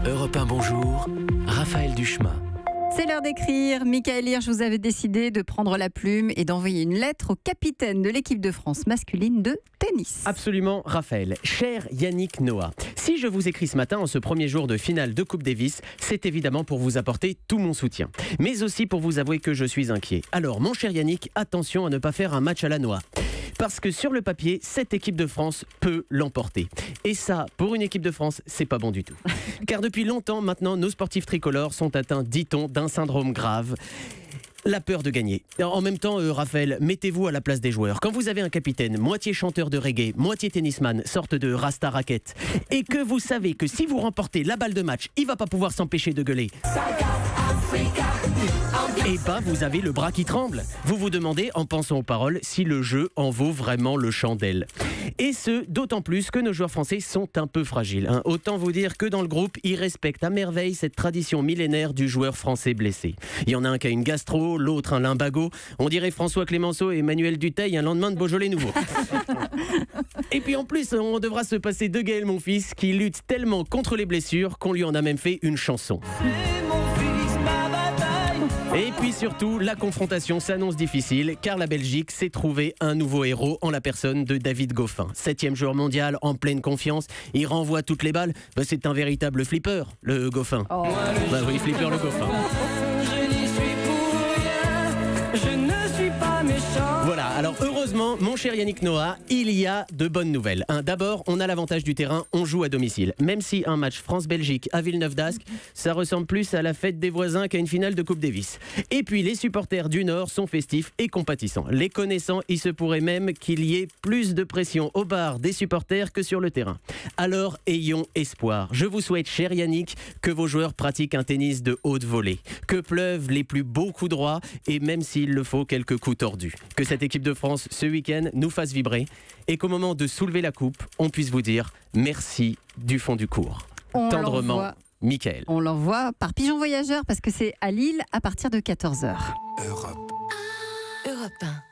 Europe 1, bonjour, Raphaël Duchemin. C'est l'heure d'écrire. Michael Hirsch, vous avez décidé de prendre la plume et d'envoyer une lettre au capitaine de l'équipe de France masculine de tennis. Absolument, Raphaël. Cher Yannick Noah, si je vous écris ce matin en ce premier jour de finale de Coupe Davis, c'est évidemment pour vous apporter tout mon soutien, mais aussi pour vous avouer que je suis inquiet. Alors, mon cher Yannick, attention à ne pas faire un match à la noix. Parce que sur le papier, cette équipe de France peut l'emporter. Et ça, pour une équipe de France, c'est pas bon du tout. Car depuis longtemps maintenant, nos sportifs tricolores sont atteints, dit-on, d'un syndrome grave. La peur de gagner. En même temps, Raphaël, mettez-vous à la place des joueurs. Quand vous avez un capitaine, moitié chanteur de reggae, moitié tennisman, sorte de rasta raquette, et que vous savez que si vous remportez la balle de match, il va pas pouvoir s'empêcher de gueuler. Et bah, vous avez le bras qui tremble. Vous vous demandez, en pensant aux paroles, si le jeu en vaut vraiment le chandelle. Et ce, d'autant plus que nos joueurs français sont un peu fragiles. Autant vous dire que dans le groupe, ils respectent à merveille cette tradition millénaire du joueur français blessé. Il y en a un qui a une gastro, l'autre un lumbago. On dirait François Clémenceau et Emmanuel Dutheil un lendemain de Beaujolais nouveau. Et puis en plus, on devra se passer de Gaël Monfils qui lutte tellement contre les blessures qu'on lui en a même fait une chanson. Et puis surtout, la confrontation s'annonce difficile car la Belgique s'est trouvé un nouveau héros en la personne de David Goffin. 7e joueur mondial, en pleine confiance, il renvoie toutes les balles. C'est un véritable flipper, le Goffin. Oh. Bah oui, flipper le Goffin. Voilà, alors heureusement, mon cher Yannick Noah, il y a de bonnes nouvelles. D'abord, on a l'avantage du terrain, on joue à domicile. Même si un match France-Belgique à Villeneuve-d'Ascq, ça ressemble plus à la fête des voisins qu'à une finale de Coupe Davis. Et puis, les supporters du Nord sont festifs et compatissants. Les connaissant, il se pourrait même qu'il y ait plus de pression au bar des supporters que sur le terrain. Alors, ayons espoir. Je vous souhaite, cher Yannick, que vos joueurs pratiquent un tennis de haute volée, que pleuvent les plus beaux coups droits et même s'il le faut, quelques coups tordus. Que cette équipe de France, ce week-end, nous fasse vibrer et qu'au moment de soulever la coupe, on puisse vous dire merci du fond du cours. Tendrement, Michael. On l'envoie par pigeon voyageur parce que c'est à Lille à partir de 14h. Europe 1.